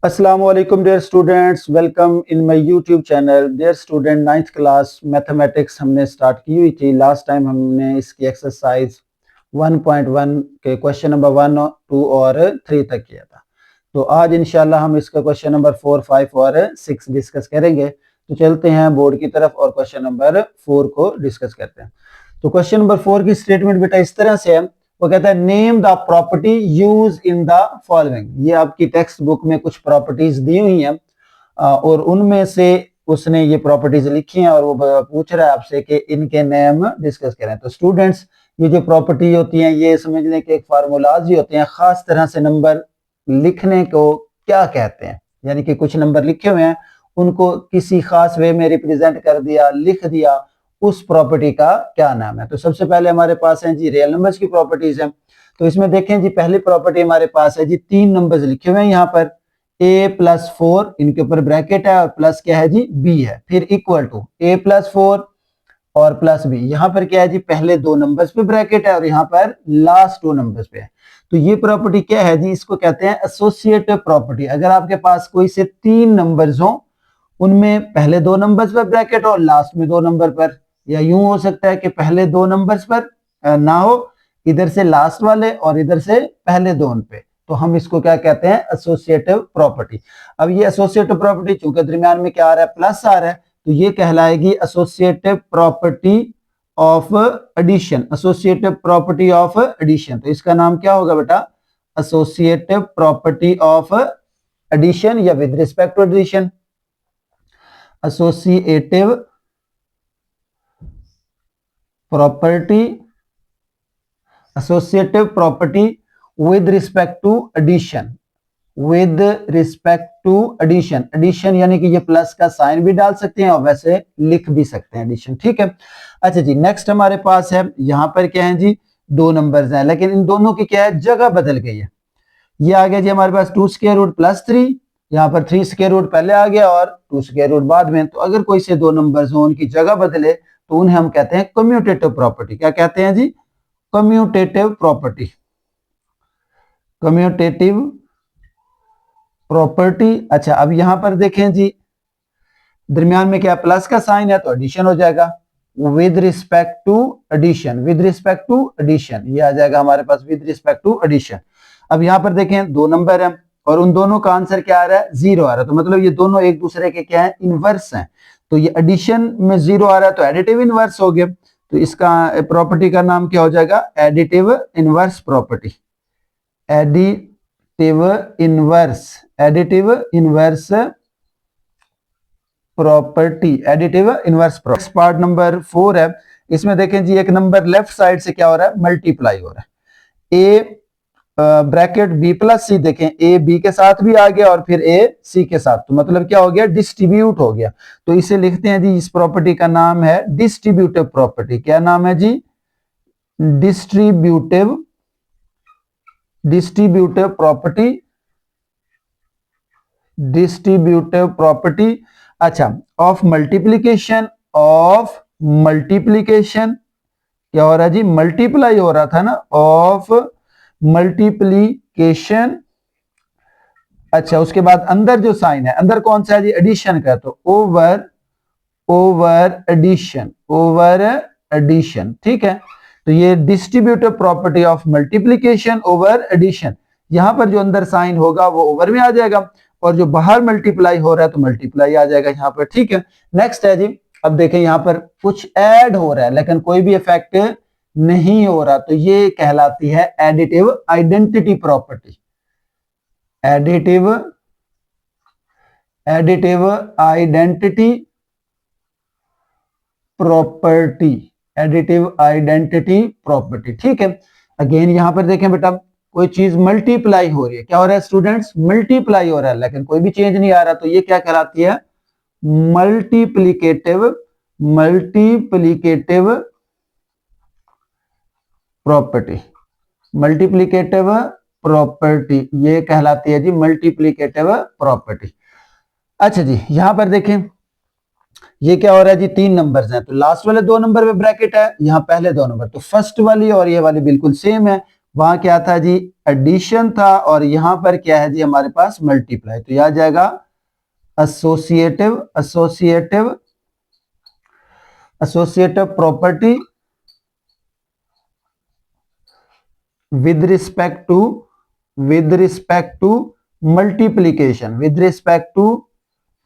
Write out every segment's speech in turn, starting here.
अस्सलाम वालेकुम dear students, welcome in my YouTube channel. Dear student, 9th class mathematics हमने start की हुई थी। लास्ट टाइम हमने इसकी एक्सरसाइज 1.1 के क्वेश्चन नंबर 1, 2 और 3 तक किया था। तो आज इंशाल्लाह हम इसका क्वेश्चन नंबर 4, 5 और 6 डिस्कस करेंगे। तो चलते हैं बोर्ड की तरफ और क्वेश्चन नंबर 4 को डिस्कस करते हैं। तो क्वेश्चन नंबर 4 की स्टेटमेंट बेटा इस तरह से है, वो कहता है name the property use in the following. ये आपकी टेक्स्ट बुक में कुछ प्रॉपर्टीज दी हुई हैं और उनमें से उसने ये प्रॉपर्टीज लिखी हैं और वो पूछ रहा है आपसे कि इनके नेम डिस्कस करें। तो स्टूडेंट्स, ये जो प्रॉपर्टी होती हैं ये समझ लें कि एक फार्मूलाज ही होते हैं। खास तरह से नंबर लिखने को क्या कहते हैं, यानी कि कुछ नंबर लिखे हुए हैं उनको किसी खास वे में रिप्रेजेंट कर दिया, लिख दिया, उस प्रॉपर्टी का क्या नाम है। तो सबसे पहले हमारे पास है जी रियल नंबर्स की प्रॉपर्टीज है। तो इसमें देखें जी, पहली प्रॉपर्टी हमारे पास है जी 3 नंबर्स लिखे हुए हैं यहाँ पर a+4, इनके ऊपर ब्रैकेट है और प्लस क्या है जी b है, फिर इक्वल टू a+4 और प्लस b। यहाँ पर क्या है जी, पहले 2 नंबर्स पे ब्रैकेट है और यहाँ पर लास्ट 2 नंबर्स पे है। तो ये प्रॉपर्टी क्या है जी, इसको कहते हैं एसोसिएटिव प्रॉपर्टी। अगर आपके पास कोई से 3 नंबर्स हो, उनमें पहले 2 नंबर्स पर ब्रैकेट और लास्ट में 2 नंबर पर, या यूं हो सकता है कि पहले 2 नंबर्स पर ना हो, इधर से लास्ट वाले और इधर से पहले 2 पे, तो हम इसको क्या कहते हैं, एसोसिएटिव प्रॉपर्टी। अब ये एसोसिएटिव प्रॉपर्टी चूंकि दरमियान में क्या आ रहा है, प्लस आ रहा है, तो ये कहलाएगी associative property of addition. Associative property of addition, तो इसका नाम क्या होगा बेटा, एसोसिएटिव प्रॉपर्टी ऑफ एडिशन या with respect to addition. Associative property, associative property with respect to addition, with respect to addition. Addition यानी कि ये प्लस का साइन भी डाल सकते हैं और वैसे लिख भी सकते हैं एडिशन, ठीक है। अच्छा जी, नेक्स्ट हमारे पास है, यहाँ पर क्या है जी, 2 नंबर्स हैं, लेकिन इन दोनों की क्या है, जगह बदल गई है। ये आ गया जी हमारे पास 2 स्क्वायर रूट प्लस 3, यहाँ पर 3 स्क्वायर रूट पहले आ गया और 2 स्क्वायर रूट बाद में। तो अगर कोई से 2 नंबर्स हो, उनकी जगह बदले, तो उन्हें हम कहते हैं कम्यूटेटिव प्रॉपर्टी। क्या कहते हैं जी, कम्यूटेटिव प्रॉपर्टी, कम्यूटेटिव प्रॉपर्टी। अच्छा, अब यहां पर देखें जी, दरमियान में क्या प्लस का साइन है तो एडिशन हो जाएगा, with respect to addition, with respect to addition, ये आ जाएगा हमारे पास विद रिस्पेक्ट टू एडिशन। अब यहां पर देखें 2 नंबर है और उन दोनों का आंसर क्या आ रहा है, 0 आ रहा है, तो मतलब ये दोनों एक दूसरे के क्या है, इनवर्स हैं। तो ये एडिशन में 0 आ रहा है तो एडिटिव इनवर्स हो गया। तो इसका प्रॉपर्टी का नाम क्या हो जाएगा, additive inverse property, additive inverse, additive inverse property, additive inverse property. Part number 4 है, इसमें देखें जी एक नंबर लेफ्ट साइड से क्या हो रहा है, मल्टीप्लाई हो रहा है। ए ब्रैकेट बी प्लस सी, देखें ए बी के साथ भी आ गया और फिर ए सी के साथ, तो मतलब क्या हो गया, डिस्ट्रीब्यूट हो गया। तो इसे लिखते हैं जी, इस प्रॉपर्टी का नाम है डिस्ट्रीब्यूटिव प्रॉपर्टी। क्या नाम है जी, distributive, distributive property, distributive property. अच्छा, ऑफ मल्टीप्लीकेशन, ऑफ मल्टीप्लीकेशन, क्या हो रहा है जी, मल्टीप्लाई हो रहा था ना, ऑफ मल्टीप्लीकेशन। अच्छा, उसके बाद अंदर जो साइन है, अंदर कौन सा है जी, एडिशन का, तो over, over addition, over addition, ठीक है। तो ये distributive property of multiplication over addition, यहां पर जो अंदर साइन होगा वो ओवर में आ जाएगा और जो बाहर मल्टीप्लाई हो रहा है तो मल्टीप्लाई आ जाएगा यहाँ पर, ठीक है। नेक्स्ट है जी, अब देखें यहाँ पर कुछ ऐड हो रहा है लेकिन कोई भी इफेक्ट नहीं हो रहा, तो ये कहलाती है additive identity property, additive, additive identity property, additive identity property, ठीक है। अगेन यहां पर देखें बेटा, कोई चीज मल्टीप्लाई हो रही है, क्या हो रहा है स्टूडेंट्स, मल्टीप्लाई हो रहा है लेकिन कोई भी चेंज नहीं आ रहा, तो ये क्या कहलाती है, multiplicative, multiplicative property, multiplicative property, ये कहलाती है जी मल्टीप्लीकेटिव प्रॉपर्टी। अच्छा जी, यहां पर देखें ये क्या हो रहा है जी, 3 नंबर्स हैं, तो लास्ट वाले 2 नंबर पे ब्रैकेट है, यहाँ पहले 2 नंबर, तो फर्स्ट वाली और ये वाली बिल्कुल सेम है, वहां क्या था जी, एडिशन था, और यहां पर क्या है जी हमारे पास मल्टीप्लाई। तो यह आ जाएगा associative associative associative property with respect to multiplication, with respect to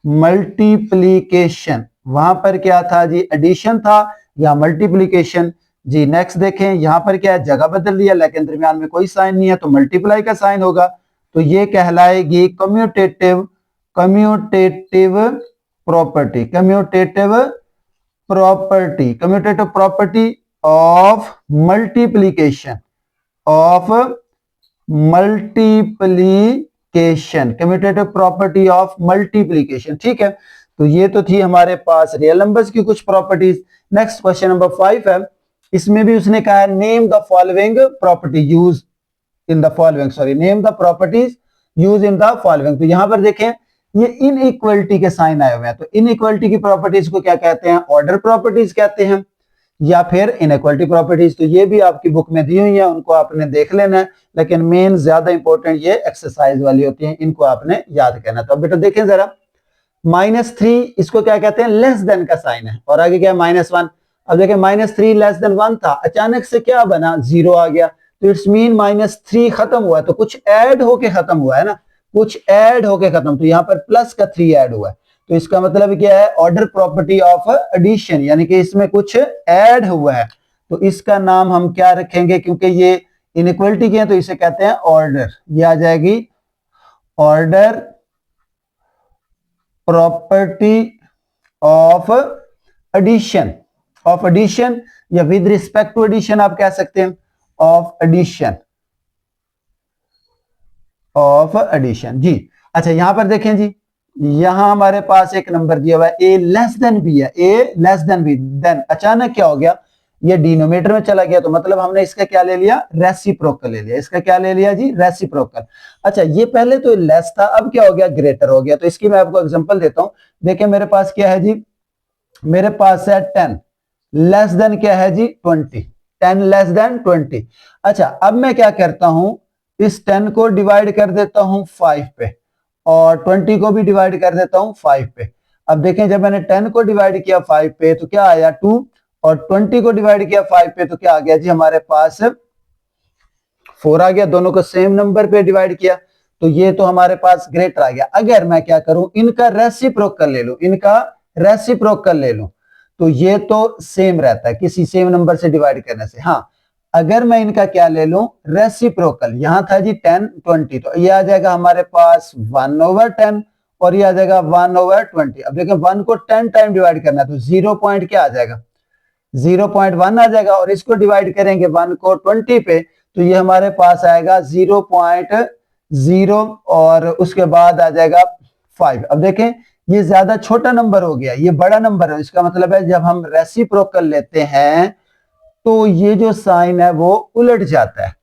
multiplication। वहां पर क्या था जी, एडिशन था या मल्टीप्लीकेशन जी। नेक्स्ट देखें, यहां पर क्या है, जगह बदल दिया लेकिन दरमियान में कोई साइन नहीं है, तो मल्टीप्लाई का साइन होगा। तो ये कहलाएगी commutative commutative property commutative property commutative property of multiplication of multiplication, commutative property of multiplication. ठीक है, तो ये तो थी हमारे पास रियल नंबर्स की कुछ प्रॉपर्टीज। नेक्स्ट क्वेश्चन नंबर 5 है, इसमें भी उसने कहा है name the following property use in the following, sorry name the properties use in the following. तो यहां पर देखें ये इनइक्वलिटी के साइन आए हुए हैं, तो इनइक्वलिटी की प्रॉपर्टीज को क्या कहते हैं, ऑर्डर प्रॉपर्टीज कहते हैं या फिर इनइक्वालिटी प्रॉपर्टीज। तो ये भी आपकी बुक में दी हुई है, उनको आपने देख लेना है, लेकिन मेन ज्यादा इंपॉर्टेंट ये एक्सरसाइज वाली होती है, इनको आपने याद करना। तो अब बेटा देखें जरा, -3 इसको क्या कहते हैं, लेस देन का साइन है, और आगे क्या है -1। अब देखें -3 लेस देन 1 था, अचानक से क्या बना, 0 आ गया, तो इट्स मीन -3 खत्म हुआ है, तो कुछ ऐड होके खत्म हुआ है ना, कुछ ऐड होके खत्म, तो यहाँ पर प्लस का 3 ऐड हुआ है। तो इसका मतलब क्या है, ऑर्डर प्रॉपर्टी ऑफ एडिशन, यानी कि इसमें कुछ ऐड हुआ है, तो इसका नाम हम क्या रखेंगे, क्योंकि ये इनइक्वलिटी के हैं तो इसे कहते हैं ऑर्डर। ये आ जाएगी ऑर्डर प्रॉपर्टी ऑफ एडिशन या विद रिस्पेक्ट टू एडिशन आप कह सकते हैं, ऑफ एडिशन जी। अच्छा यहां पर देखें जी, यहां हमारे पास एक नंबर दिया हुआ है a लेस देन b है, a less than b, then अचानक क्या हो गया, ये डिनोमिनेटर में चला गया, तो मतलब हमने इसका क्या ले लिया, रेसिप्रोकल ले लिया। इसका क्या ले लिया जी, रेसिप्रोकल। अच्छा ये पहले तो लेस था, अब क्या हो गया, ग्रेटर हो गया। तो इसकी मैं आपको एग्जांपल देता हूं, देखिए मेरे पास क्या है जी, मेरे पास है 10 लेस देन क्या है जी 20, 10 लेस देन 20। अच्छा अब मैं क्या करता हूं, इस 10 को डिवाइड कर देता हूं 5 पे, और 20 को भी डिवाइड कर देता हूं 5 पे। अब देखें जब मैंने 10 को डिवाइड किया 5 पे तो क्या आया 2, और 20 को डिवाइड किया 5 पे तो क्या आ गया जी हमारे पास 4 आ गया। दोनों को सेम नंबर पे डिवाइड किया, तो ये तो हमारे पास ग्रेटर आ गया। अगर मैं क्या करूं, इनका रेसिप्रोकल ले लूं, इनका रेसिप्रोकल ले लूं, तो ये तो सेम रहता है किसी सेम नंबर से डिवाइड करने से। हाँ अगर मैं इनका क्या ले लूं, रेसिप्रोकल, यहां था जी 10 20, तो ये आ जाएगा हमारे पास 1/10, और ये आ जाएगा 1/20। अब देखिए 1 को 10 टाइम डिवाइड करना है, तो 0 पॉइंट क्या आ जाएगा, 0.1 आ जाएगा, और इसको डिवाइड करेंगे 1 को 20 पे, तो ये हमारे पास आएगा 0.0, और उसके बाद आ जाएगा 5। अब देखें ये ज्यादा छोटा नंबर हो गया, ये बड़ा नंबर है, इसका मतलब है जब हम रेसिप्रोकल लेते हैं तो ये जो साइन है वो उलट जाता है,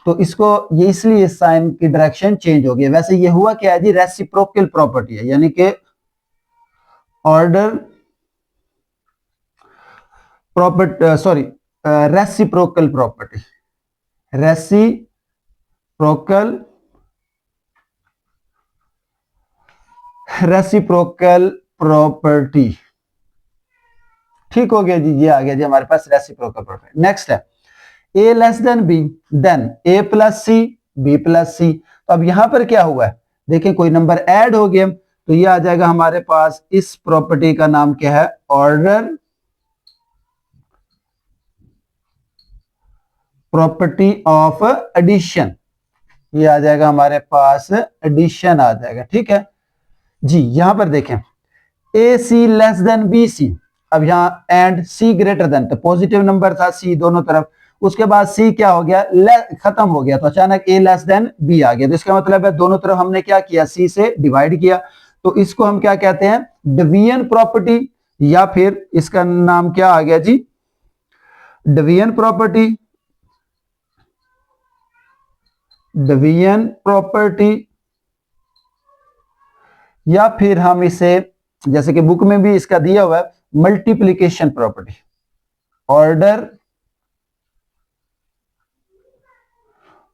तो इसको ये इसलिए साइन की डायरेक्शन चेंज हो गई। वैसे ये हुआ क्या है जी, रेसिप्रोकल प्रॉपर्टी है, यानी कि order property, sorry reciprocal property, reciprocal property. ठीक हो गया जी, ये आ गया जी हमारे पास रेसिप्रोकल प्रॉपर्टी। नेक्स्ट है a less than b, then a plus c b plus c. तो अब यहां पर क्या हुआ है, देखिए कोई नंबर ऐड हो गया, तो ये आ जाएगा हमारे पास, इस प्रॉपर्टी का नाम क्या है, ऑर्डर प्रॉपर्टी ऑफ एडिशन। ये आ जाएगा हमारे पास, एडिशन आ जाएगा। ठीक है जी, यहां पर देखें ए सी लेस देन बी सी, अब यहाँ एंड सी ग्रेटर देन, तो पॉजिटिव नंबर था सी दोनों तरफ, उसके बाद सी क्या हो गया, खत्म हो गया, तो अचानक ए लेस देन बी आ गया, तो इसका मतलब है दोनों तरफ हमने क्या किया, सी से डिवाइड किया, तो इसको हम क्या कहते हैं, डिवीजन प्रॉपर्टी, या फिर इसका नाम क्या आ गया जी, डिवीजन प्रॉपर्टी, डिवीजन प्रॉपर्टी, या फिर हम इसे, जैसे कि बुक में भी इसका दिया हुआ है, multiplication property, order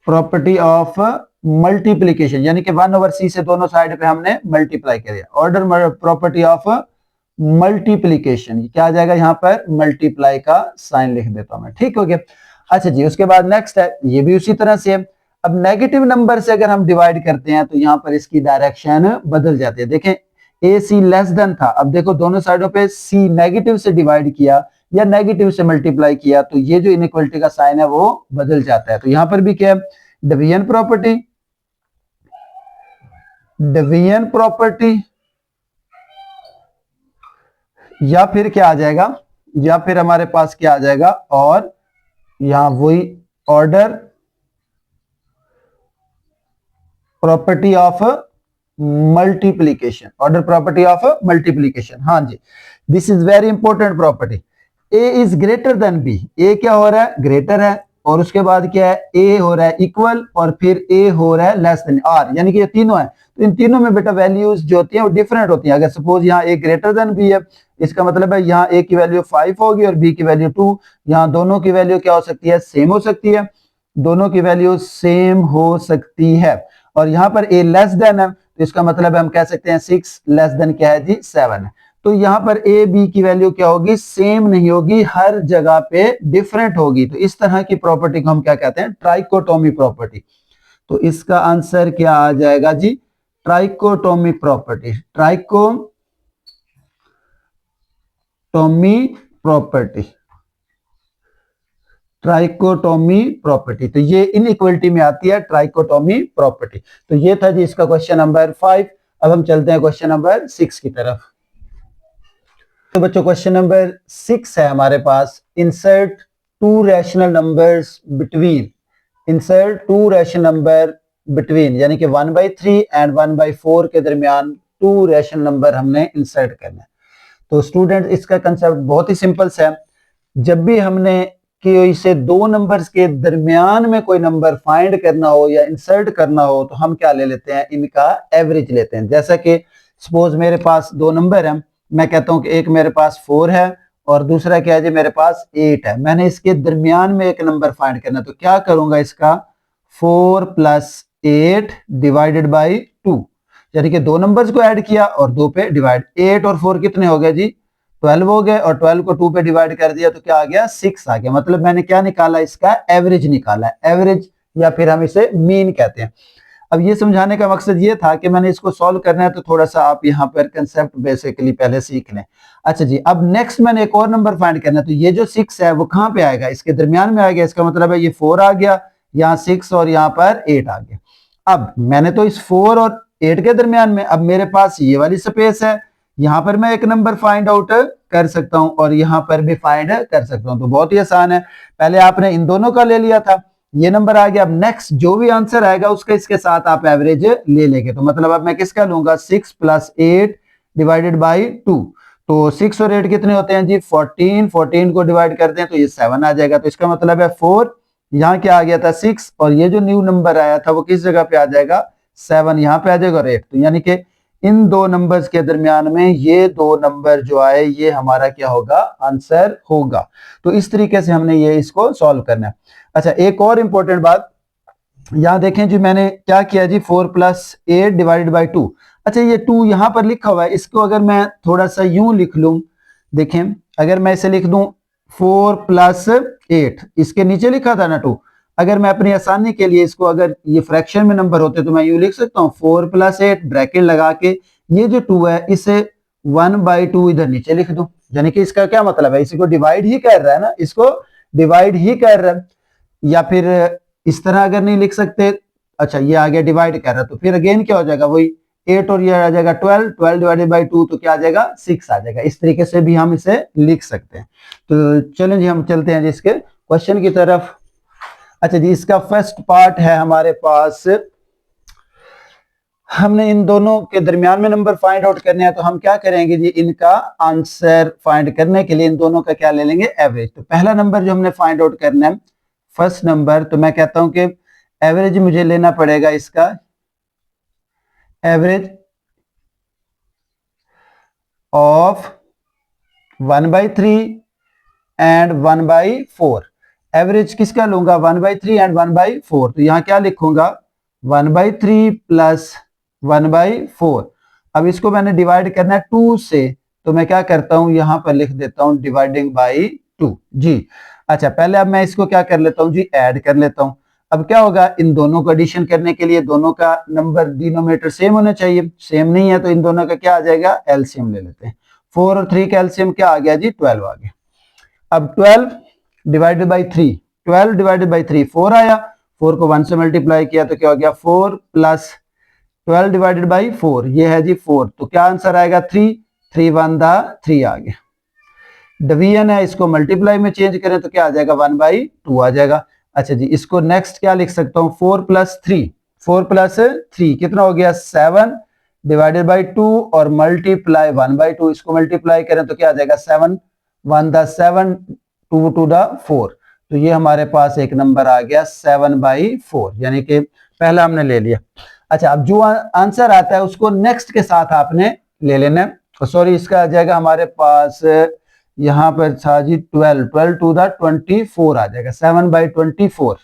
property of multiplication, यानी कि 1/c से दोनों साइड पे हमने मल्टीप्लाई किया। ऑर्डर प्रॉपर्टी ऑफ मल्टीप्लीकेशन, क्या आ जाएगा यहाँ पर, मल्टीप्लाई का साइन लिख देता हूं मैं, ठीक हो गया। अच्छा जी, उसके बाद नेक्स्ट है, ये भी उसी तरह से है। अब नेगेटिव नंबर से अगर हम डिवाइड करते हैं तो यहाँ पर इसकी डायरेक्शन बदल जाती है। देखें ए सी लेस देन था, अब देखो दोनों साइडों पे सी नेगेटिव से डिवाइड किया या नेगेटिव से मल्टीप्लाई किया तो ये जो इनइक्वलिटी का साइन है वो बदल जाता है। तो यहां पर भी क्या है, डिवीजन प्रॉपर्टी, डिवीजन प्रॉपर्टी, या फिर क्या आ जाएगा, या फिर हमारे पास क्या आ जाएगा, और यहां वही order property of multiplication, order property of multiplication. हाँ जी, this is very important property. A is greater than b, a क्या हो रहा है, ग्रेटर है, और उसके बाद क्या है, ए हो रहा है इक्वल, और फिर ए हो रहा है लेस देन आर, यानी कि ये तीनों है। तो इन तीनों में बेटा वैल्यूज जो होती हैं वो डिफरेंट होती हैं। अगर सपोज यहाँ ए ग्रेटर देन बी है, इसका मतलब है यहाँ ए की वैल्यू 5 होगी और बी की वैल्यू 2। यहाँ दोनों की वैल्यू क्या हो सकती है, सेम हो सकती है, दोनों की वैल्यू सेम हो सकती है। और यहाँ पर ए लेस देन है, तो इसका मतलब है हम कह सकते हैं 6 लेस देन क्या है जी, 7 है। तो यहाँ पर ए बी की वैल्यू क्या होगी, सेम नहीं होगी, हर जगह पे डिफरेंट होगी। तो इस तरह की प्रॉपर्टी को हम क्या कहते हैं, ट्राइकोटोमी प्रॉपर्टी। तो इसका आंसर क्या आ जाएगा जी, trichotomy property, trichotomy property, trichotomy property. तो ये इनइक्वलिटी में आती है ट्राइकोटोमी प्रॉपर्टी। तो ये था जी इसका क्वेश्चन नंबर 5। अब हम चलते हैं क्वेश्चन नंबर 6 की तरफ। तो बच्चों क्वेश्चन नंबर 6 है हमारे पास, insert two rational numbers between, insert two rational number between, यानी कि 1/3 एंड 1/4 के दरमियान टू रैशनल नंबर हमने इंसर्ट करना है। तो स्टूडेंट इसका कंसेप्ट बहुत ही सिंपल सा है। जब भी हमने कि इसे दो नंबर्स के दरमियान में कोई नंबर फाइंड करना हो या इंसर्ट करना हो तो हम क्या ले लेते हैं, इनका एवरेज लेते हैं। जैसा कि सपोज मेरे पास दो नंबर हैं, मैं कहता हूं कि एक मेरे पास 4 है और दूसरा क्या है जी, मेरे पास 8 है। मैंने इसके दरमियान में एक नंबर फाइंड करना, तो क्या करूंगा, इसका 4 + 8 डिवाइडेड बाई 2, यानी कि दो नंबर्स को ऐड किया और 2 पे डिवाइड, 8 और 4 कितने हो गए जी, 12 हो गए, और 12 को 2 पे डिवाइड कर दिया तो क्या आ गया, 6 आ गया। मतलब मैंने क्या निकाला, इसका एवरेज निकाला, एवरेज या फिर हम इसे मीन कहते हैं। अब ये समझाने का मकसद ये था कि मैंने इसको सॉल्व करना है, तो थोड़ा सा आप यहाँ पर कंसेप्ट बेसिकली पहले सीख लें। अच्छा जी, अब नेक्स्ट मैंने एक और नंबर फाइंड करना है, तो ये जो 6 है वो कहाँ पे आएगा, इसके दरमियान में आ गया। इसका मतलब है ये 4 आ गया, यहाँ 6 और यहाँ पर 8 आ गया। अब मैंने तो इस 4 और 8 के दरमियान में, अब मेरे पास ये वाली स्पेस है, यहां पर मैं एक नंबर फाइंड आउट कर सकता हूं और यहां पर भी फाइंड कर सकता हूं। तो बहुत ही आसान है, पहले आपने इन दोनों का ले लिया था, ये नंबर आ गया। अब नेक्स्ट जो भी आंसर आएगा उसके इसके साथ आप एवरेज ले लेंगे। तो मतलब अब मैं किसका लूंगा, 6 + 8 डिवाइडेड बाई 2। तो 6 और 8 कितने होते हैं जी, 14, 14 को डिवाइड करते हैं तो ये 7 आ जाएगा। तो इसका मतलब है 4, यहाँ क्या आ गया था 6, और ये जो न्यू नंबर आया था वो किस जगह पे आ जाएगा, 7 यहाँ पे आ जाएगा और 8। तो यानी कि इन दो नंबर्स के दरमियान में ये दो नंबर जो आए ये हमारा क्या होगा, आंसर होगा। तो इस तरीके से हमने ये इसको सॉल्व करना है। अच्छा, एक और इंपॉर्टेंट बात यहां देखें जी, मैंने क्या किया जी, 4 + 8 डिवाइडेड बाई 2। अच्छा, ये 2 यहां पर लिखा हुआ है, इसको अगर मैं थोड़ा सा यूं लिख लूं, देखें अगर मैं इसे लिख दूं 4 + 8, इसके नीचे लिखा था ना 2, अगर मैं अपनी आसानी के लिए इसको, अगर ये फ्रैक्शन में नंबर होते तो मैं यूं लिख सकता हूं 4 + 8 ब्रैकेट लगा के, ये जो 2 है इसे 1/2 इधर नीचे लिख दूं। यानी कि इसका क्या मतलब है, इसको डिवाइड ही कर रहा है ना, इसको डिवाइड ही कर रहा है। या फिर इस तरह अगर नहीं लिख सकते, अच्छा ये आ गया डिवाइड कर रहा, तो फिर अगेन क्या हो जाएगा, वही 8 और ये आ जाएगा 12, 12 डिवाइडेड बाई 2 तो क्या आ जाएगा, 6 आ जाएगा। इस तरीके से भी हम इसे लिख सकते हैं। तो चलें जी, हम चलते हैं जिसके क्वेश्चन की तरफ। अच्छा जी, इसका फर्स्ट पार्ट है हमारे पास, हमने इन दोनों के दरमियान में नंबर फाइंड आउट करने हैं। तो हम क्या करेंगे जी, इनका आंसर फाइंड करने के लिए इन दोनों का क्या ले लेंगे, एवरेज। तो पहला नंबर जो हमने फाइंड आउट करना है, फर्स्ट नंबर, तो मैं कहता हूं कि एवरेज मुझे लेना पड़ेगा इसका, एवरेज ऑफ 1/3 एंड 1/4। एवरेज किसका लूंगा 1/3 एंड 1/4, तो यहाँ क्या लिखूंगा 1/3 प्लस 1/4। अब इसको मैंने डिवाइड करना है 2 से, तो मैं क्या करता हूं यहाँ पर लिख देता हूं डिवाइडिंग बाई 2 जी। अच्छा पहले अब मैं इसको क्या कर लेता हूं जी, ऐड कर लेता हूं। अब क्या होगा, इन दोनों को एडिशन करने के लिए दोनों का नंबर डिनोमिनेटर सेम होना चाहिए, सेम नहीं है तो इन दोनों का क्या आ जाएगा, एलसीएम ले लेते हैं। 4 और 3 का एलसीएम क्या आ गया जी, 12 आ गया। अब 12 डिवाइडेड बाई 3, 12 डिवाइडेड बाई 3 4 आया, 4 को 1 से मल्टीप्लाई किया तो क्या हो गया 4 प्लस 12 डिवाइडेड बाई 4, ये है जी 4, तो क्या आंसर आएगा 3, 3 1 दा 3 आ गया। डिवीजन है, इसको मल्टीप्लाई में चेंज करें तो क्या आ जाएगा 1/2 आ जाएगा। अच्छा जी, इसको नेक्स्ट क्या लिख सकता हूँ 4 प्लस 3, 4 प्लस 3 कितना हो गया 7 डिवाइडेड बाई 2 और मल्टीप्लाई 1/2, इसको मल्टीप्लाई करें तो क्या आ जाएगा 7 1 दा 7 2 2 दा 4, तो ये हमारे पास एक नंबर आ गया 7/4, यानी कि पहला हमने ले लिया। अच्छा अब जो आंसर आता है उसको नेक्स्ट के साथ आपने ले लेना है, सॉरी इसका आ जाएगा हमारे पास यहाँ पर था जी 12, 12 टू दा 24 आ जाएगा 7/24।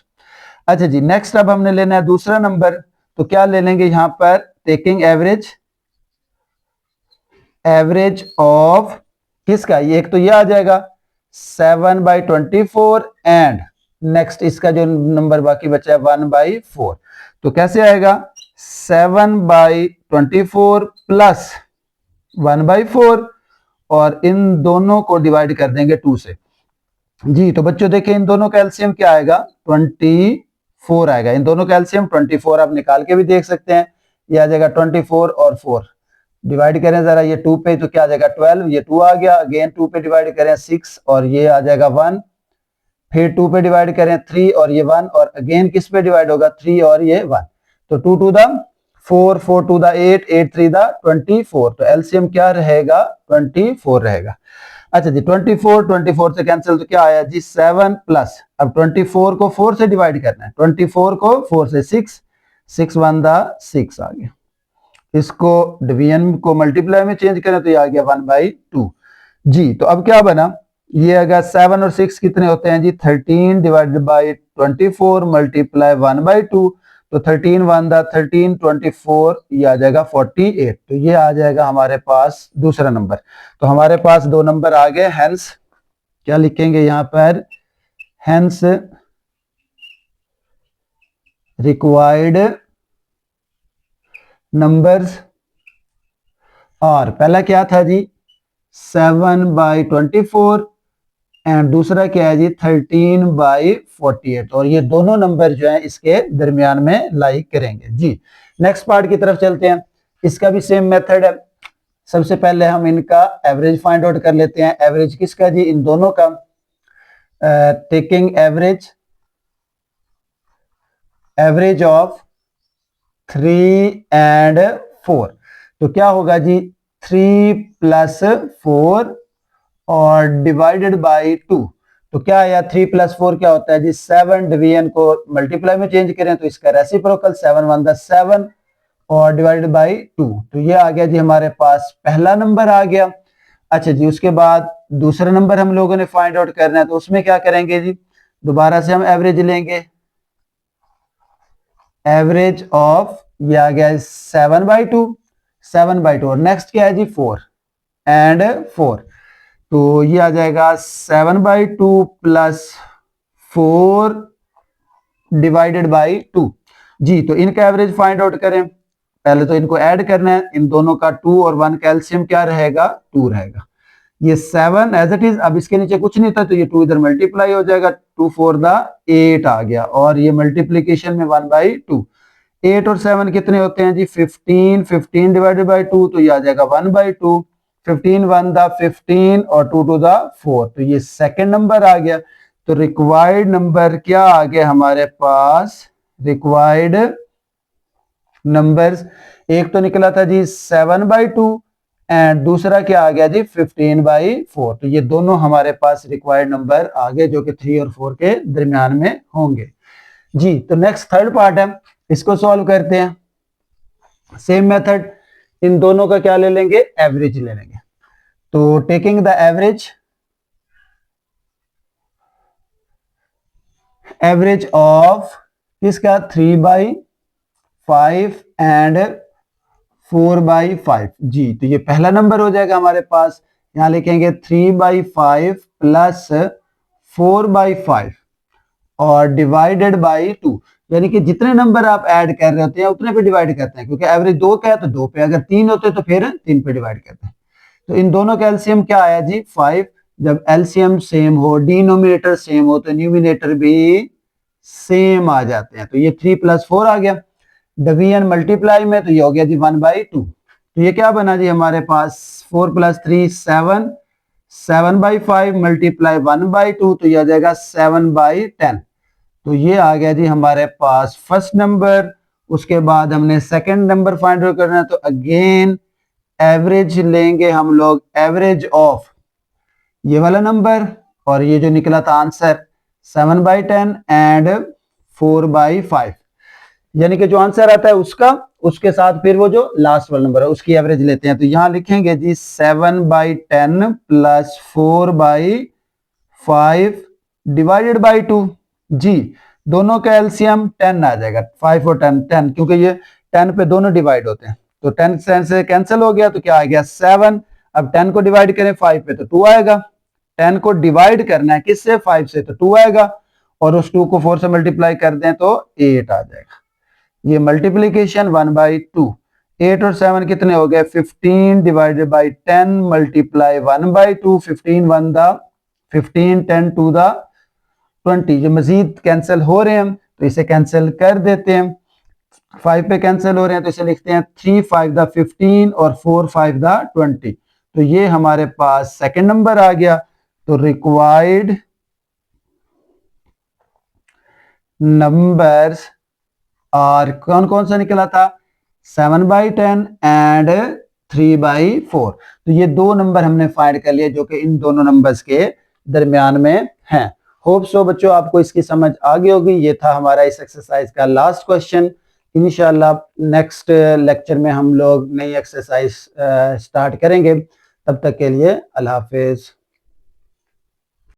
अच्छा जी नेक्स्ट अब हमने लेना है दूसरा नंबर, तो क्या ले लेंगे यहाँ पर टेकिंग एवरेज, एवरेज ऑफ किसका, ये एक तो ये आ जाएगा 7/24 एंड नेक्स्ट इसका जो नंबर बाकी बचा है 1/4, तो कैसे आएगा 7/24 प्लस 1/4 और इन दोनों को डिवाइड कर देंगे 2 से जी। तो बच्चों देखिए इन दोनों का एलसीएम क्या आएगा 24 आएगा, इन दोनों का एलसीएम 24 आप निकाल के भी देख सकते हैं, ये आ जाएगा 24 और 4 डिवाइड करें जरा ये 2 पे तो क्या आ जाएगा 12, ये 2 आ गया, अगेन 2 पे डिवाइड करें 6 और ये आ जाएगा 1, फिर 2 पे डिवाइड करें 3 और ये 1 और अगेन किस पे डिवाइड होगा 3 और ये 1, तो 2 to the 4, 4 to the 8, 8 3 the 24, तो एलसीएम क्या रहेगा 24 रहेगा। अच्छा जी 24 से कैंसिल तो क्या आया जी 7 प्लस, अब 24 को 4 से डिवाइड करना है, 24 को 4 से 6, 6 1 दा 6 आ गया, इसको डिवीजन को मल्टीप्लाई में चेंज करें तो ये आ गया 1/2 जी। तो अब क्या बना, ये अगर 7 और 6 कितने होते हैं जी 13 डिवाइडेड बाई 24 मल्टीप्लाई 1/2, तो 13 1 दा 13 24 ये आ जाएगा 48, तो ये आ जाएगा हमारे पास दूसरा नंबर। तो हमारे पास दो नंबर आ गए, हेंस क्या लिखेंगे यहाँ पर, हेंस रिक्वायर्ड नंबर्स, और पहला क्या था जी 7/24 एंड दूसरा क्या है जी 13/48, और ये दोनों नंबर जो है इसके दरमियान में लाई करेंगे जी। नेक्स्ट पार्ट की तरफ चलते हैं, इसका भी सेम मेथड है। सबसे पहले हम इनका एवरेज फाइंड आउट कर लेते हैं, एवरेज किसका जी, इन दोनों का, taking average, average of 3 and 4, तो क्या होगा जी 3 प्लस 4 और डिवाइडेड बाई 2, तो क्या आया 3 प्लस 4 क्या होता है जी 7, डिवीजन को मल्टीप्लाई में चेंज करें तो इसका रेसिप्रोकल 7 1 दा 7 और डिवाइडेड बाई 2, तो ये आ गया जी हमारे पास पहला नंबर आ गया। अच्छा जी उसके बाद दूसरा नंबर हम लोगों ने फाइंड आउट करना है, तो उसमें क्या करेंगे जी, दोबारा से हम एवरेज लेंगे, एवरेज ऑफ ये आ गया 7/2, 7/2 और नेक्स्ट क्या है जी 4 एंड 4, तो ये आ जाएगा 7/2 प्लस 4 डिवाइडेड बाई 2 जी। तो इनका एवरेज फाइंड आउट करें, पहले तो इनको ऐड करना है, इन दोनों का 2 और 1 का एलसीएम क्या रहेगा 2 रहेगा, ये 7 एज इट इज, अब इसके नीचे कुछ नहीं था तो ये 2 इधर मल्टीप्लाई हो जाएगा, 2 4 दा 8 आ गया और ये मल्टीप्लीकेशन में 1/2, 8 और 7 कितने होते हैं जी 15, 15 डिवाइडेड बाई 2 तो ये आ जाएगा 1/2, 15 1 दा 15 और 2 2 दा 4, तो ये सेकंड नंबर आ गया। तो रिक्वायर्ड नंबर क्या आ गया हमारे पास, रिक्वायर्ड नंबर्स, एक तो निकला था जी 7/2 एंड दूसरा क्या आ गया जी 15/4, तो ये दोनों हमारे पास रिक्वायर्ड नंबर आ गए जो कि 3 और 4 के दरमियान में होंगे जी। तो नेक्स्ट थर्ड पार्ट है, इसको सॉल्व करते हैं, सेम मेथड, इन दोनों का क्या ले लेंगे एवरेज ले लेंगे, तो taking the average, average of किसका 3/5 एंड 4/5 जी। तो ये पहला नंबर हो जाएगा हमारे पास। यहां लिखेंगे 3/5 प्लस 4/5 और डिवाइडेड बाई 2, यानी कि जितने नंबर आप ऐड कर रहे होते हैं उतने पे डिवाइड करते हैं, क्योंकि एवरेज 2 का है तो 2 पे, अगर 3 होते तो फिर 3 पे डिवाइड करते हैं। तो इन दोनों का एलसीएम क्या आया जी 5। जब एलसीएम सेम हो, डिनोमिनेटर सेम हो, तो न्यूमिनेटर भी सेम आ जाते हैं। तो ये 3 + 4 आ गया। डिवीजन मल्टीप्लाई में तो ये हो गया जी 1/2। तो ये क्या बना जी हमारे पास 4 + 3 7, 7/5 मल्टीप्लाई 1/2, तो ये आ जाएगा 7/10। तो ये आ गया जी हमारे पास फर्स्ट नंबर। उसके बाद हमने सेकंड नंबर फाइंड आउट करना है, तो अगेन एवरेज लेंगे हम लोग, एवरेज ऑफ ये वाला नंबर, और ये जो निकला था आंसर 7/10 एंड 4/5, यानी कि जो आंसर आता है उसका, उसके साथ फिर वो जो लास्ट वाला नंबर है उसकी एवरेज लेते हैं। तो यहां लिखेंगे जी 7/10 प्लस 4/5 डिवाइडेड बाई 2 जी। दोनों का एलसीएम 10 आ जाएगा, 5 और 10 10, क्योंकि ये 10 पे दोनों डिवाइड होते हैं। तो 10 से कैंसिल हो गया, तो क्या आ गया 7। अब 10 को डिवाइड करें 5 पे तो 2 आएगा। 10 को डिवाइड करना है किससे 5 से, तो 2 आएगा, और उस 2 को 4 से मल्टीप्लाई कर दें तो 8 आ जाएगा। ये मल्टीप्लीकेशन 1/2। 8 और 7 कितने हो गए 15 डिवाइडेड बाई 10 मल्टीप्लाई 1/2। 15 1 दा 15, 10 2 दा 20। जो मजीद कैंसिल हो रहे हैं तो इसे कैंसिल कर देते हैं। 5 पे कैंसिल हो रहे हैं तो इसे लिखते हैं 3 5 दा 15 और 4 5 दा 20। तो ये हमारे पास सेकंड नंबर आ गया। तो रिक्वायर्ड नंबर्स और कौन कौन सा निकला था 7/10 एंड 3/4। तो ये दो नंबर हमने फाइंड कर लिए जो कि इन दोनों नंबर्स के दरमियान में हैं। होप सो बच्चों आपको इसकी समझ आ गई होगी। ये था हमारा इस एक्सरसाइज का लास्ट क्वेश्चन। इंशाल्लाह नेक्स्ट लेक्चर में हम लोग नई एक्सरसाइज स्टार्ट करेंगे। तब तक के लिए अल्लाह हाफिज।